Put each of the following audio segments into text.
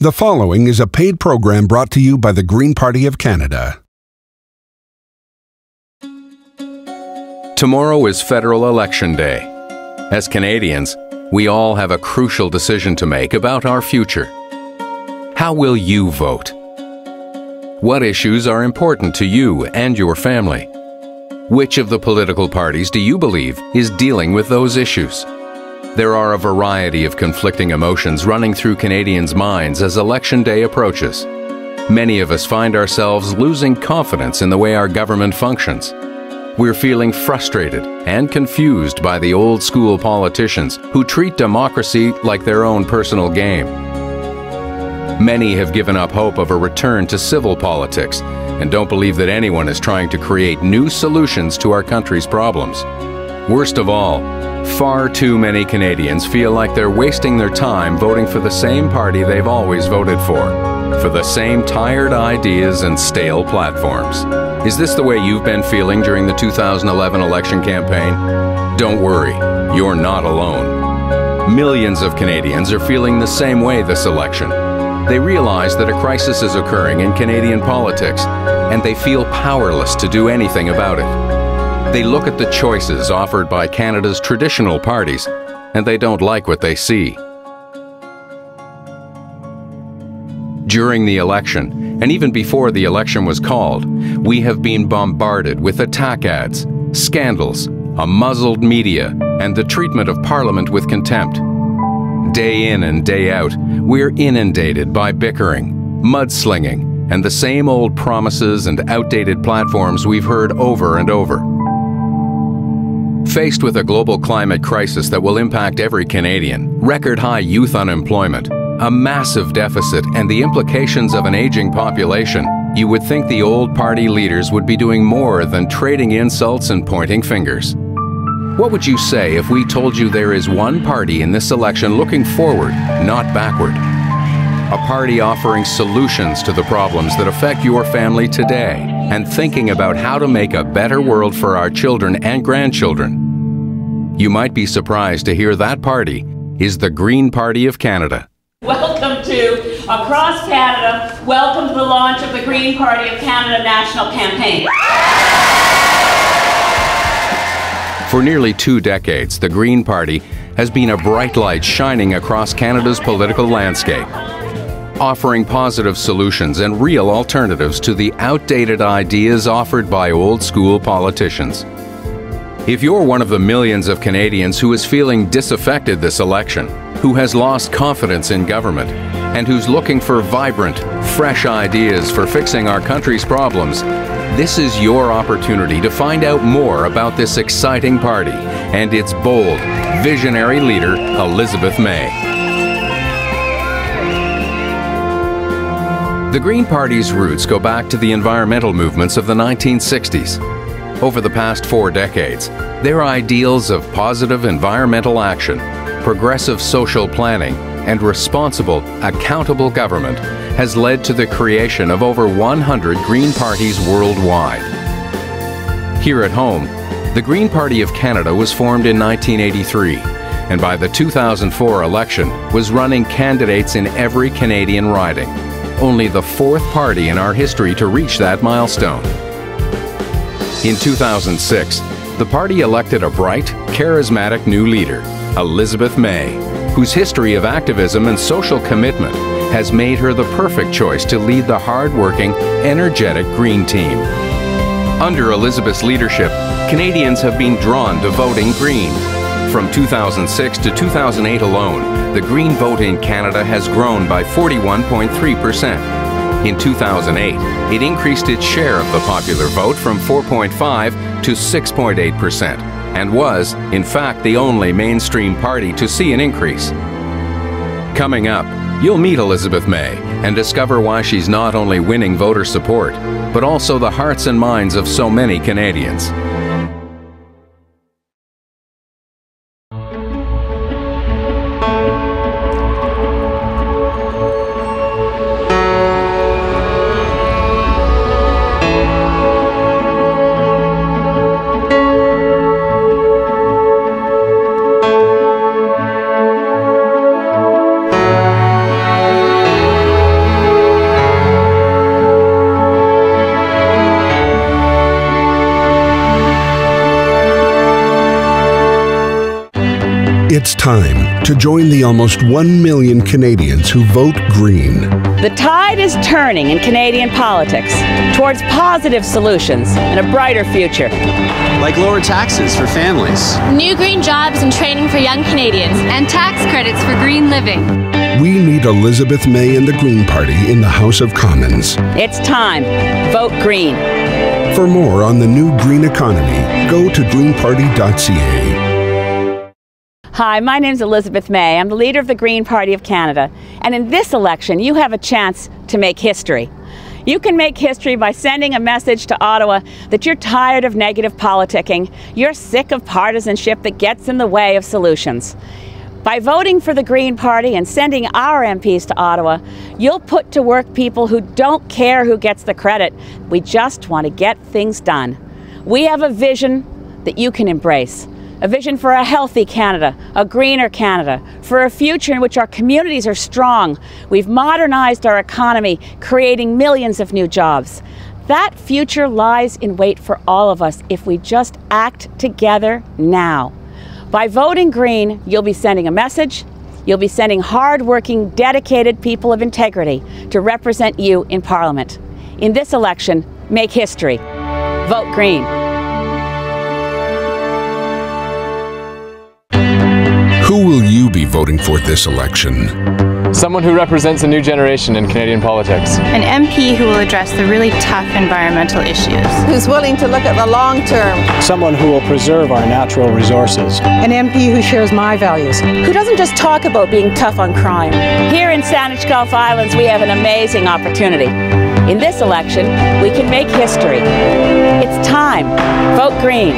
The following is a paid program brought to you by the Green Party of Canada. Tomorrow is federal election day. As Canadians, we all have a crucial decision to make about our future. How will you vote? What issues are important to you and your family? Which of the political parties do you believe is dealing with those issues? There are a variety of conflicting emotions running through Canadians' minds as Election Day approaches. Many of us find ourselves losing confidence in the way our government functions. We're feeling frustrated and confused by the old-school politicians who treat democracy like their own personal game. Many have given up hope of a return to civil politics and don't believe that anyone is trying to create new solutions to our country's problems. Worst of all, far too many Canadians feel like they're wasting their time voting for the same party they've always voted for the same tired ideas and stale platforms. Is this the way you've been feeling during the 2011 election campaign? Don't worry, you're not alone. Millions of Canadians are feeling the same way this election. They realize that a crisis is occurring in Canadian politics, and they feel powerless to do anything about it. They look at the choices offered by Canada's traditional parties, and they don't like what they see. During the election, and even before the election was called, we have been bombarded with attack ads, scandals, a muzzled media, and the treatment of Parliament with contempt. Day in and day out, we're inundated by bickering, mudslinging, and the same old promises and outdated platforms we've heard over and over. Faced with a global climate crisis that will impact every Canadian, record-high youth unemployment, a massive deficit, and the implications of an aging population, you would think the old party leaders would be doing more than trading insults and pointing fingers. What would you say if we told you there is one party in this election looking forward, not backward? A party offering solutions to the problems that affect your family today and thinking about how to make a better world for our children and grandchildren. You might be surprised to hear that party is the Green Party of Canada. Welcome to across Canada. Welcome to the launch of the Green Party of Canada National Campaign. For nearly 2 decades, the Green Party has been a bright light shining across Canada's political landscape, offering positive solutions and real alternatives to the outdated ideas offered by old-school politicians. If you're one of the millions of Canadians who is feeling disaffected this election, who has lost confidence in government, and who's looking for vibrant, fresh ideas for fixing our country's problems, this is your opportunity to find out more about this exciting party and its bold, visionary leader, Elizabeth May. The Green Party's roots go back to the environmental movements of the 1960s. Over the past 4 decades, their ideals of positive environmental action, progressive social planning, and responsible, accountable government has led to the creation of over 100 Green Parties worldwide. Here at home, the Green Party of Canada was formed in 1983, and by the 2004 election was running candidates in every Canadian riding, only the 4th party in our history to reach that milestone. In 2006, the party elected a bright, charismatic new leader, Elizabeth May, whose history of activism and social commitment has made her the perfect choice to lead the hard-working, energetic Green team. Under Elizabeth's leadership, Canadians have been drawn to voting Green. From 2006 to 2008 alone, the Green vote in Canada has grown by 41.3%. In 2008, it increased its share of the popular vote from 4.5% to 6.8%, and was, in fact, the only mainstream party to see an increase. Coming up, you'll meet Elizabeth May and discover why she's not only winning voter support, but also the hearts and minds of so many Canadians. It's time to join the almost 1 million Canadians who vote Green. The tide is turning in Canadian politics towards positive solutions and a brighter future. Like lower taxes for families. New green jobs and training for young Canadians. And tax credits for green living. We need Elizabeth May and the Green Party in the House of Commons. It's time. Vote Green. For more on the new green economy, go to greenparty.ca. Hi, my name is Elizabeth May. I'm the leader of the Green Party of Canada. And in this election, you have a chance to make history. You can make history by sending a message to Ottawa that you're tired of negative politicking, you're sick of partisanship that gets in the way of solutions. By voting for the Green Party and sending our MPs to Ottawa, you'll put to work people who don't care who gets the credit. We just want to get things done. We have a vision that you can embrace. A vision for a healthy Canada, a greener Canada, for a future in which our communities are strong. We've modernized our economy, creating millions of new jobs. That future lies in wait for all of us if we just act together now. By voting Green, you'll be sending a message. You'll be sending hard-working, dedicated people of integrity to represent you in Parliament. In this election, make history. Vote Green. Who will you be voting for this election? Someone who represents a new generation in Canadian politics. An MP who will address the really tough environmental issues. Who's willing to look at the long term. Someone who will preserve our natural resources. An MP who shares my values. Who doesn't just talk about being tough on crime. Here in Saanich Gulf Islands, we have an amazing opportunity. In this election, we can make history. It's time. Vote Green.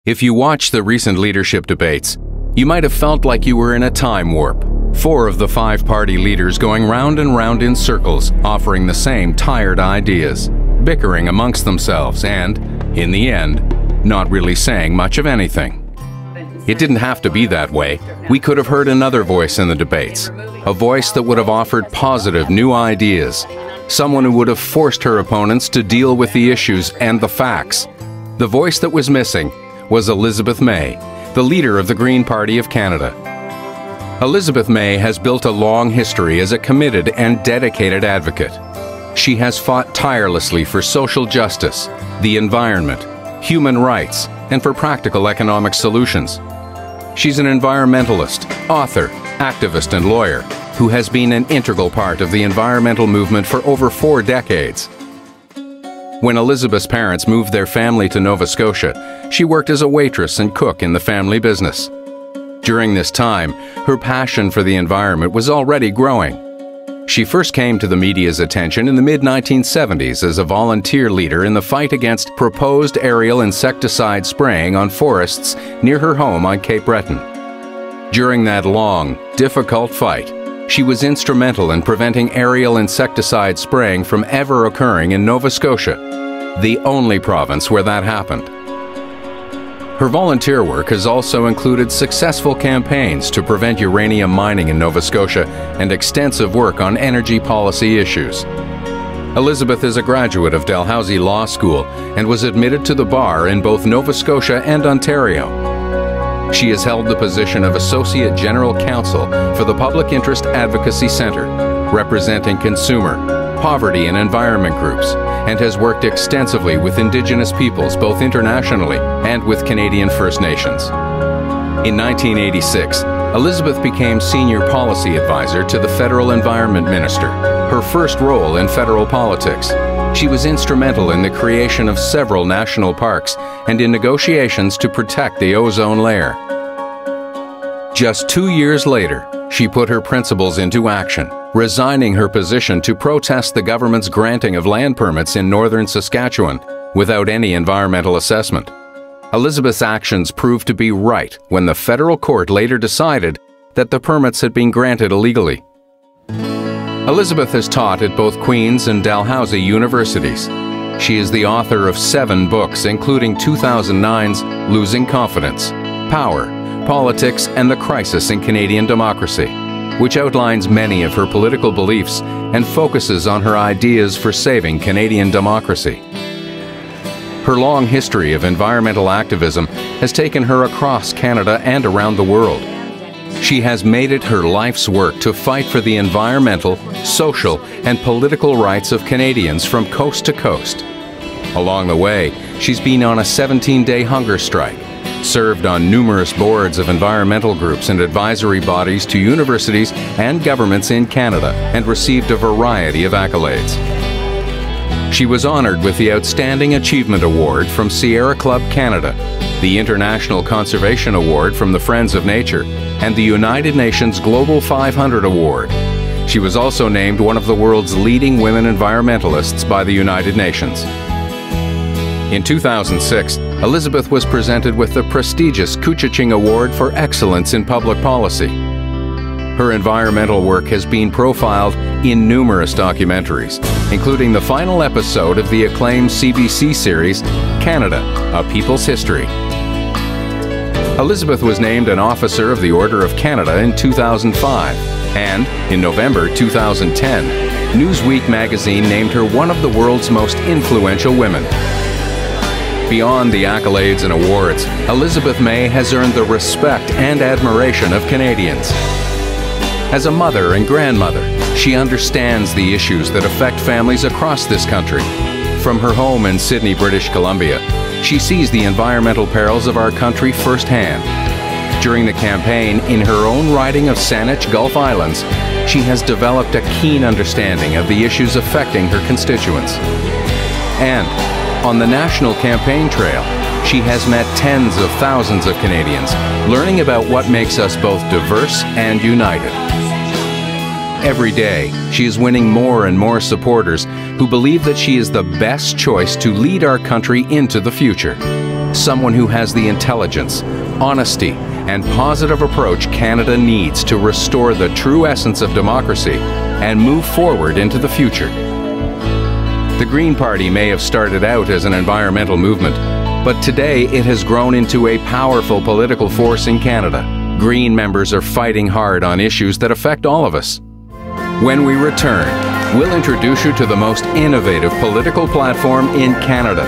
If you watched the recent leadership debates, you might have felt like you were in a time warp. 4 of the 5 party leaders going round and round in circles, offering the same tired ideas, bickering amongst themselves and, in the end, not really saying much of anything. It didn't have to be that way. We could have heard another voice in the debates, a voice that would have offered positive new ideas, someone who would have forced her opponents to deal with the issues and the facts. The voice that was missing was Elizabeth May, the leader of the Green Party of Canada. Elizabeth May has built a long history as a committed and dedicated advocate. She has fought tirelessly for social justice, the environment, human rights, and for practical economic solutions. She's an environmentalist, author, activist, and lawyer who has been an integral part of the environmental movement for over 4 decades. When Elizabeth's parents moved their family to Nova Scotia, she worked as a waitress and cook in the family business. During this time, her passion for the environment was already growing. She first came to the media's attention in the mid-1970s as a volunteer leader in the fight against proposed aerial insecticide spraying on forests near her home on Cape Breton. During that long, difficult fight, she was instrumental in preventing aerial insecticide spraying from ever occurring in Nova Scotia, the only province where that happened. Her volunteer work has also included successful campaigns to prevent uranium mining in Nova Scotia and extensive work on energy policy issues. Elizabeth is a graduate of Dalhousie Law School and was admitted to the bar in both Nova Scotia and Ontario. She has held the position of Associate General Counsel for the Public Interest Advocacy Centre, representing consumer, poverty and environment groups, and has worked extensively with Indigenous peoples both internationally and with Canadian First Nations. In 1986, Elizabeth became Senior Policy Advisor to the Federal Environment Minister, her first role in federal politics. She was instrumental in the creation of several national parks and in negotiations to protect the ozone layer. Just 2 years later, she put her principles into action, resigning her position to protest the government's granting of land permits in northern Saskatchewan without any environmental assessment. Elizabeth's actions proved to be right when the federal court later decided that the permits had been granted illegally. Elizabeth has taught at both Queen's and Dalhousie universities. She is the author of 7 books, including 2009's Losing Confidence, Power, Politics and the Crisis in Canadian Democracy, which outlines many of her political beliefs and focuses on her ideas for saving Canadian democracy. Her long history of environmental activism has taken her across Canada and around the world. She has made it her life's work to fight for the environmental, social, and political rights of Canadians from coast to coast. Along the way, she's been on a 17-day hunger strike, served on numerous boards of environmental groups and advisory bodies to universities and governments in Canada, and received a variety of accolades. She was honored with the Outstanding Achievement Award from Sierra Club Canada, the International Conservation Award from the Friends of Nature, and the United Nations Global 500 Award. She was also named one of the world's leading women environmentalists by the United Nations. In 2006, Elizabeth was presented with the prestigious Couchiching Award for Excellence in Public Policy. Her environmental work has been profiled in numerous documentaries, including the final episode of the acclaimed CBC series, Canada, A People's History. Elizabeth was named an Officer of the Order of Canada in 2005, and in November 2010, Newsweek magazine named her one of the world's most influential women. Beyond the accolades and awards, Elizabeth May has earned the respect and admiration of Canadians. As a mother and grandmother, she understands the issues that affect families across this country. From her home in Sydney, British Columbia, she sees the environmental perils of our country firsthand. During the campaign, in her own riding of Saanich Gulf Islands, she has developed a keen understanding of the issues affecting her constituents. And on the national campaign trail, she has met tens of thousands of Canadians, learning about what makes us both diverse and united. Every day, she is winning more and more supporters who believe that she is the best choice to lead our country into the future. Someone who has the intelligence, honesty, and positive approach Canada needs to restore the true essence of democracy and move forward into the future. The Green Party may have started out as an environmental movement, but today it has grown into a powerful political force in Canada. Green members are fighting hard on issues that affect all of us. When we return, we'll introduce you to the most innovative political platform in Canada,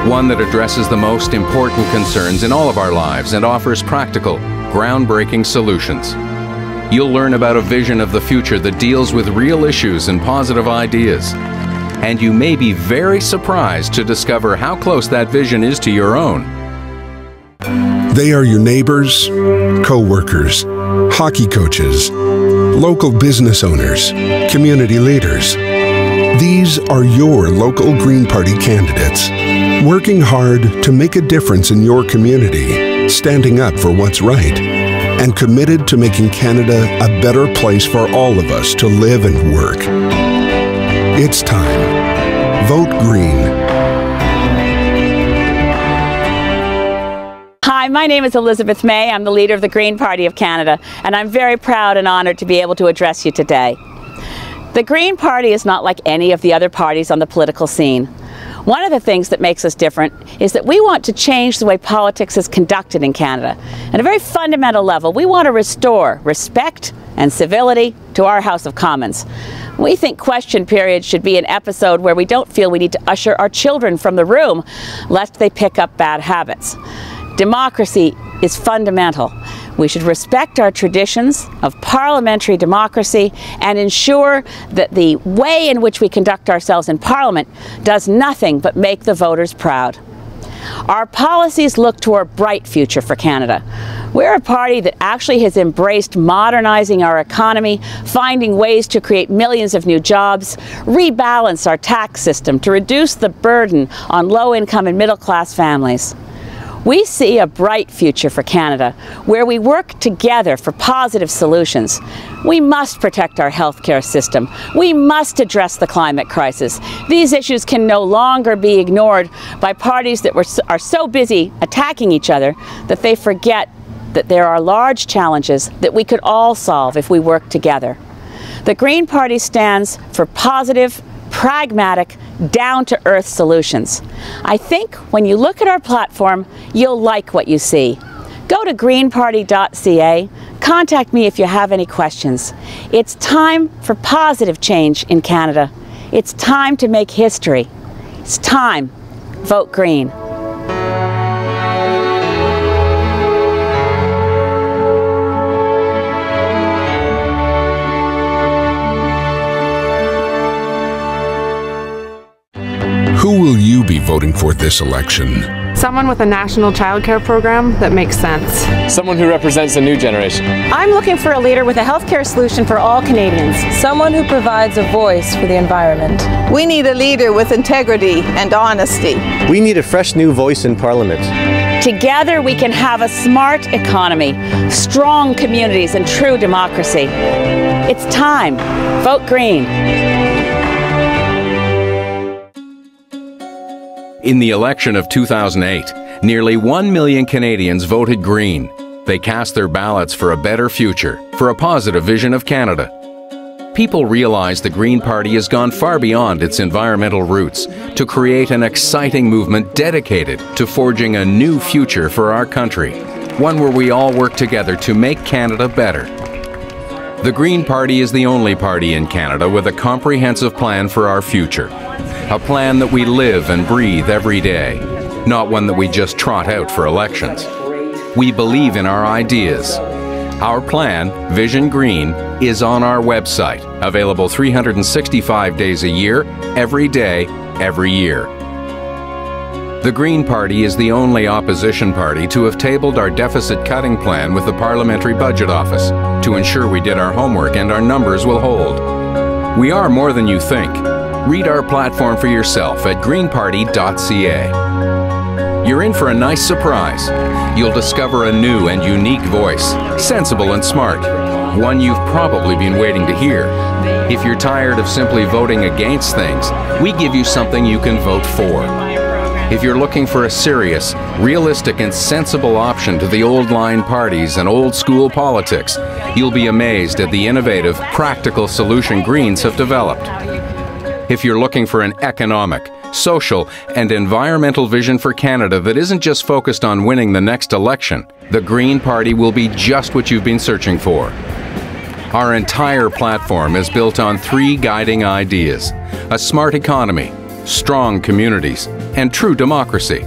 one that addresses the most important concerns in all of our lives and offers practical, groundbreaking solutions. You'll learn about a vision of the future that deals with real issues and positive ideas. And you may be very surprised to discover how close that vision is to your own. They are your neighbors, co-workers, hockey coaches, local business owners, community leaders. These are your local Green Party candidates, working hard to make a difference in your community, standing up for what's right, and committed to making Canada a better place for all of us to live and work. It's time. Vote Green. Hi, my name is Elizabeth May. I'm the leader of the Green Party of Canada, and I'm very proud and honored to be able to address you today. The Green Party is not like any of the other parties on the political scene. One of the things that makes us different is that we want to change the way politics is conducted in Canada. At a very fundamental level, we want to restore respect and civility to our House of Commons. We think question periods should be an episode where we don't feel we need to usher our children from the room lest they pick up bad habits. Democracy is fundamental. We should respect our traditions of parliamentary democracy and ensure that the way in which we conduct ourselves in Parliament does nothing but make the voters proud. Our policies look to a bright future for Canada. We're a party that actually has embraced modernizing our economy, finding ways to create millions of new jobs, rebalance our tax system to reduce the burden on low-income and middle-class families. We see a bright future for Canada, where we work together for positive solutions. We must protect our healthcare system. We must address the climate crisis. These issues can no longer be ignored by parties that are so busy attacking each other that they forget that there are large challenges that we could all solve if we work together. The Green Party stands for positive, pragmatic, down-to-earth solutions. I think when you look at our platform, you'll like what you see. Go to greenparty.ca. Contact me if you have any questions. It's time for positive change in Canada. It's time to make history. It's time vote Green. Who will you be voting for this election? Someone with a national childcare program that makes sense. Someone who represents a new generation. I'm looking for a leader with a healthcare solution for all Canadians. Someone who provides a voice for the environment. We need a leader with integrity and honesty. We need a fresh new voice in Parliament. Together we can have a smart economy, strong communities, and true democracy. It's time. Vote Green. In the election of 2008, nearly 1 million Canadians voted Green. They cast their ballots for a better future, for a positive vision of Canada. People realize the Green Party has gone far beyond its environmental roots to create an exciting movement dedicated to forging a new future for our country, one where we all work together to make Canada better. The Green Party is the only party in Canada with a comprehensive plan for our future. A plan that we live and breathe every day, not one that we just trot out for elections. We believe in our ideas. Our plan, Vision Green, is on our website, available 365 days a year, every day, every year. The Green Party is the only opposition party to have tabled our deficit cutting plan with the Parliamentary Budget Office to ensure we did our homework and our numbers will hold. We are more than you think. Read our platform for yourself at greenparty.ca. You're in for a nice surprise. You'll discover a new and unique voice, sensible and smart, one you've probably been waiting to hear. If you're tired of simply voting against things, we give you something you can vote for. If you're looking for a serious, realistic and sensible option to the old line parties and old school politics, you'll be amazed at the innovative, practical solution Greens have developed. If you're looking for an economic, social, and environmental vision for Canada that isn't just focused on winning the next election, the Green Party will be just what you've been searching for. Our entire platform is built on 3 guiding ideas: a smart economy, strong communities, and true democracy.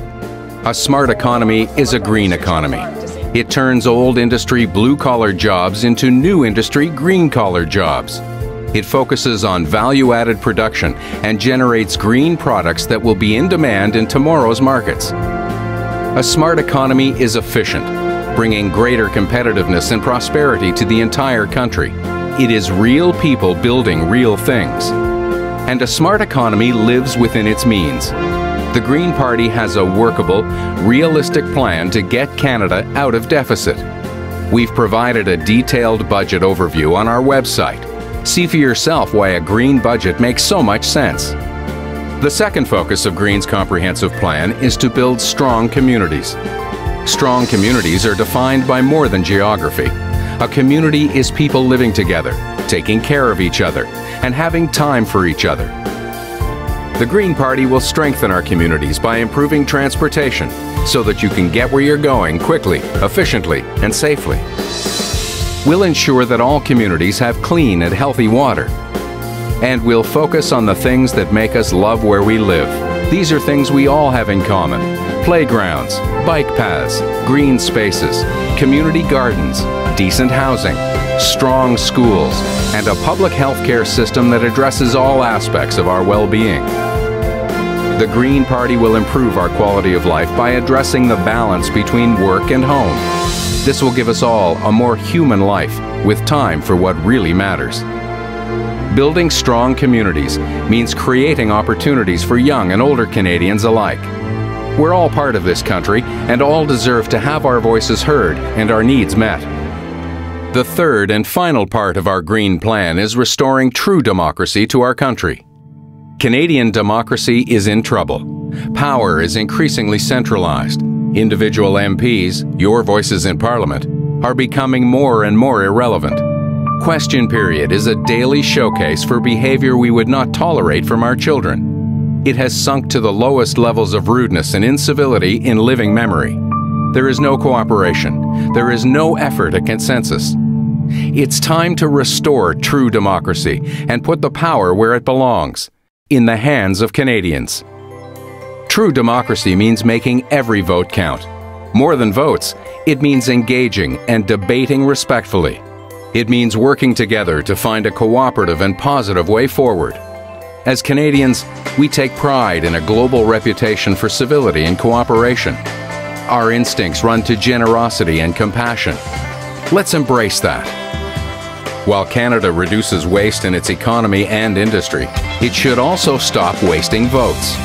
A smart economy is a green economy. It turns old industry blue-collar jobs into new industry green-collar jobs. It focuses on value-added production and generates green products that will be in demand in tomorrow's markets. A smart economy is efficient, bringing greater competitiveness and prosperity to the entire country. It is real people building real things. And a smart economy lives within its means. The Green Party has a workable, realistic plan to get Canada out of deficit. We've provided a detailed budget overview on our website. See for yourself why a green budget makes so much sense. The second focus of Green's comprehensive plan is to build strong communities. Strong communities are defined by more than geography. A community is people living together, taking care of each other, and having time for each other. The Green Party will strengthen our communities by improving transportation so that you can get where you're going quickly, efficiently, and safely. We'll ensure that all communities have clean and healthy water. And we'll focus on the things that make us love where we live. These are things we all have in common: playgrounds, bike paths, green spaces, community gardens, decent housing, strong schools, and a public health care system that addresses all aspects of our well-being. The Green Party will improve our quality of life by addressing the balance between work and home. This will give us all a more human life with time for what really matters. Building strong communities means creating opportunities for young and older Canadians alike. We're all part of this country and all deserve to have our voices heard and our needs met. The third and final part of our Green Plan is restoring true democracy to our country. Canadian democracy is in trouble. Power is increasingly centralized. Individual MPs, your voices in Parliament, are becoming more and more irrelevant. Question Period is a daily showcase for behavior we would not tolerate from our children. It has sunk to the lowest levels of rudeness and incivility in living memory. There is no cooperation. There is no effort at consensus. It's time to restore true democracy and put the power where it belongs, in the hands of Canadians. True democracy means making every vote count. More than votes, it means engaging and debating respectfully. It means working together to find a cooperative and positive way forward. As Canadians, we take pride in a global reputation for civility and cooperation. Our instincts run to generosity and compassion. Let's embrace that. While Canada reduces waste in its economy and industry, it should also stop wasting votes.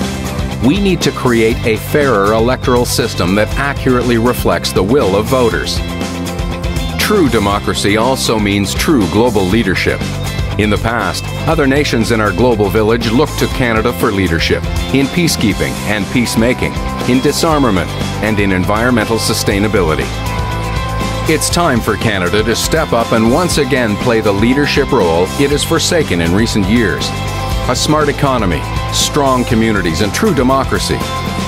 We need to create a fairer electoral system that accurately reflects the will of voters. True democracy also means true global leadership. In the past, other nations in our global village looked to Canada for leadership in peacekeeping and peacemaking, in disarmament, and in environmental sustainability. It's time for Canada to step up and once again play the leadership role it has forsaken in recent years. A smart economy, strong communities, and true democracy.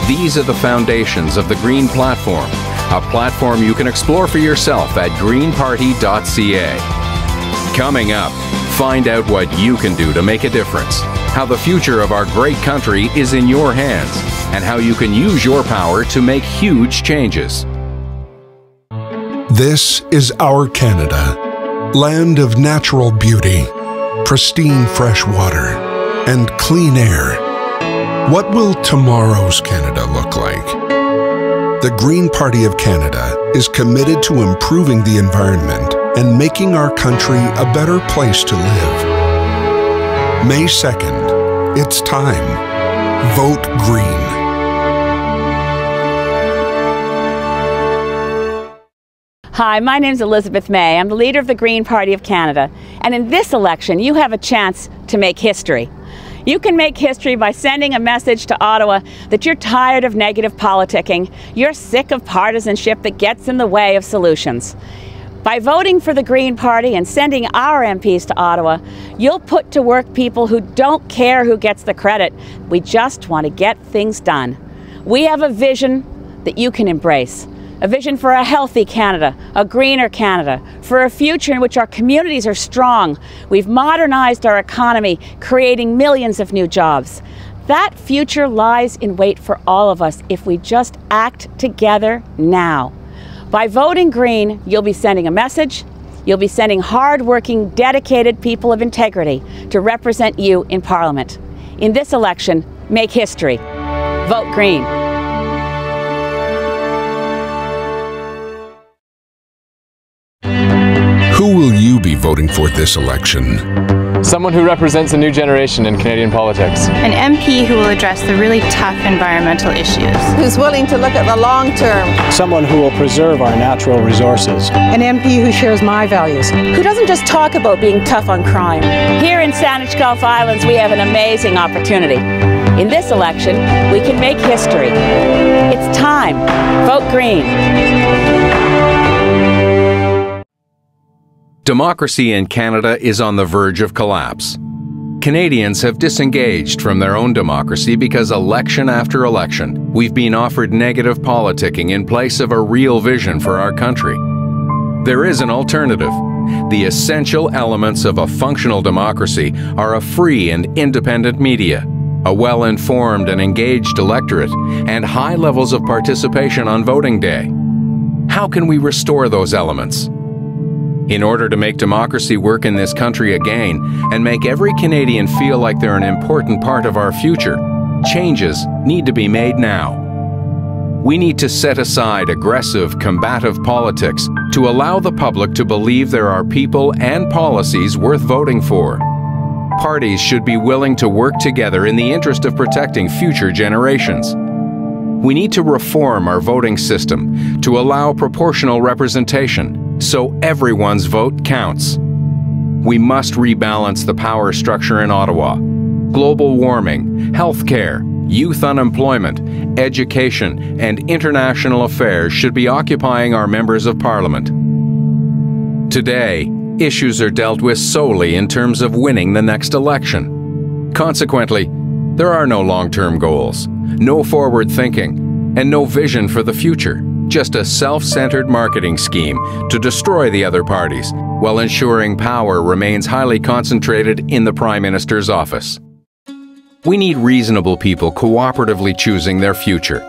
These are the foundations of the Green Platform, a platform you can explore for yourself at greenparty.ca. Coming up, find out what you can do to make a difference, how the future of our great country is in your hands, and how you can use your power to make huge changes. This is our Canada, land of natural beauty, pristine fresh water, and clean air. What will tomorrow's Canada look like? The Green Party of Canada is committed to improving the environment and making our country a better place to live. May 2nd, it's time. Vote Green. Hi, my name is Elizabeth May. I'm the leader of the Green Party of Canada. And in this election, you have a chance to make history. You can make history by sending a message to Ottawa that you're tired of negative politicking, you're sick of partisanship that gets in the way of solutions. By voting for the Green Party and sending our MPs to Ottawa, you'll put to work people who don't care who gets the credit. We just want to get things done. We have a vision that you can embrace. A vision for a healthy Canada, a greener Canada, for a future in which our communities are strong. We've modernized our economy, creating millions of new jobs. That future lies in wait for all of us if we just act together now. By voting Green, you'll be sending a message. You'll be sending hard-working, dedicated people of integrity to represent you in Parliament. In this election, make history. Vote Green. Who will you be voting for this election? Someone who represents a new generation in Canadian politics. An MP who will address the really tough environmental issues. Who's willing to look at the long term. Someone who will preserve our natural resources. An MP who shares my values. Who doesn't just talk about being tough on crime. Here in Saanich Gulf Islands, we have an amazing opportunity. In this election, we can make history. It's time. Vote Green. Democracy in Canada is on the verge of collapse. Canadians have disengaged from their own democracy because election after election, we've been offered negative politicking in place of a real vision for our country. There is an alternative. The essential elements of a functional democracy are a free and independent media, a well-informed and engaged electorate, and high levels of participation on voting day. How can we restore those elements? In order to make democracy work in this country again and make every Canadian feel like they're an important part of our future, changes need to be made now. We need to set aside aggressive, combative politics to allow the public to believe there are people and policies worth voting for. Parties should be willing to work together in the interest of protecting future generations. We need to reform our voting system to allow proportional representation so everyone's vote counts. We must rebalance the power structure in Ottawa. Global warming, healthcare, youth unemployment, education, and international affairs should be occupying our members of Parliament. Today, issues are dealt with solely in terms of winning the next election. Consequently, there are no long-term goals, no forward thinking, and no vision for the future. Just a self-centered marketing scheme to destroy the other parties while ensuring power remains highly concentrated in the Prime Minister's office. We need reasonable people cooperatively choosing their future,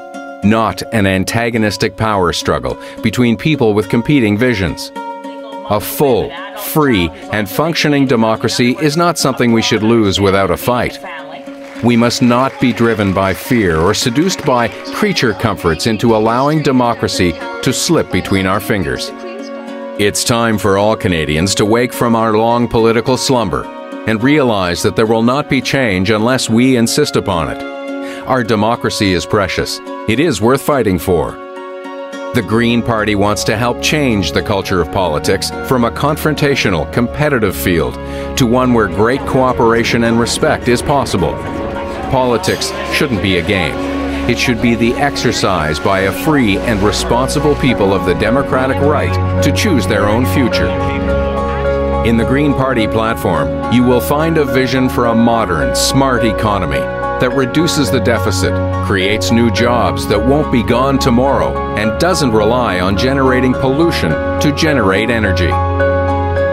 not an antagonistic power struggle between people with competing visions. A full, free, and functioning democracy is not something we should lose without a fight. We must not be driven by fear or seduced by creature comforts into allowing democracy to slip between our fingers. It's time for all Canadians to wake from our long political slumber and realize that there will not be change unless we insist upon it. Our democracy is precious. It is worth fighting for. The Green Party wants to help change the culture of politics from a confrontational, competitive field to one where great cooperation and respect is possible. Politics shouldn't be a game. It should be the exercise by a free and responsible people of the democratic right to choose their own future. In the Green Party platform, you will find a vision for a modern, smart economy that reduces the deficit, creates new jobs that won't be gone tomorrow, and doesn't rely on generating pollution to generate energy.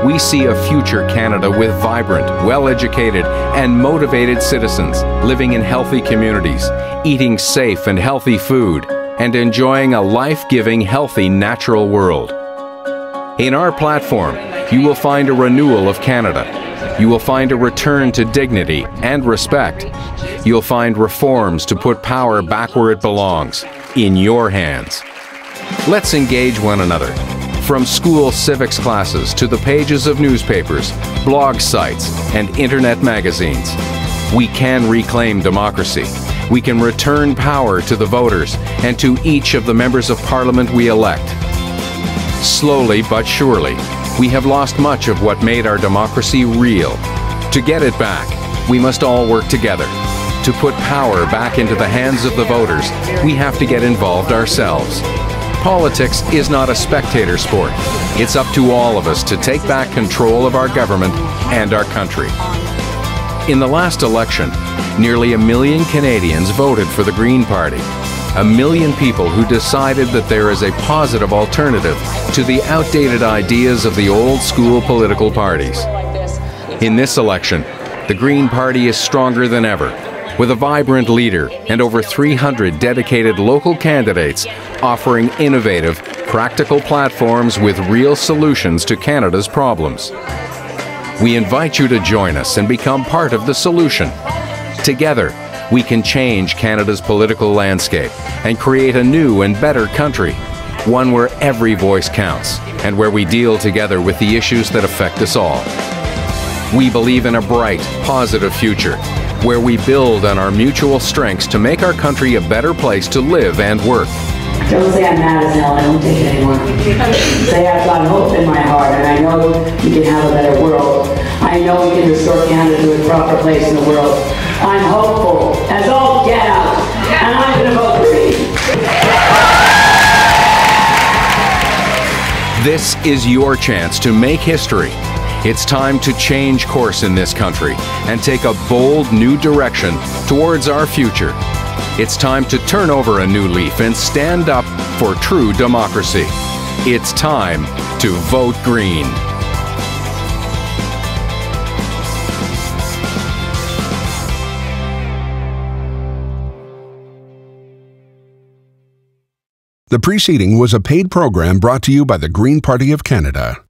We see a future Canada with vibrant, well-educated, and motivated citizens living in healthy communities, eating safe and healthy food, and enjoying a life-giving, healthy, natural world. In our platform, you will find a renewal of Canada. You will find a return to dignity and respect. You'll find reforms to put power back where it belongs, in your hands. Let's engage one another. From school civics classes to the pages of newspapers, blog sites, and internet magazines. We can reclaim democracy. We can return power to the voters and to each of the members of Parliament we elect. Slowly but surely, we have lost much of what made our democracy real. To get it back, we must all work together. To put power back into the hands of the voters, we have to get involved ourselves. Politics is not a spectator sport. It's up to all of us to take back control of our government and our country. In the last election, nearly 1 million Canadians voted for the Green Party. 1 million people who decided that there is a positive alternative to the outdated ideas of the old-school political parties. In this election, the Green Party is stronger than ever, with a vibrant leader and over 300 dedicated local candidates offering innovative, practical platforms with real solutions to Canada's problems. We invite you to join us and become part of the solution. Together, we can change Canada's political landscape and create a new and better country, one where every voice counts and where we deal together with the issues that affect us all. We believe in a bright, positive future, where we build on our mutual strengths to make our country a better place to live and work. Don't say I'm mad as hell, I don't take it anymore. Say I've got hope in my heart, and I know we can have a better world. I know we can restore Canada to its proper place in the world. I'm hopeful as all get out, and I'm going to vote Green. This is your chance to make history. It's time to change course in this country and take a bold new direction towards our future. It's time to turn over a new leaf and stand up for true democracy. It's time to vote Green. The preceding was a paid program brought to you by the Green Party of Canada.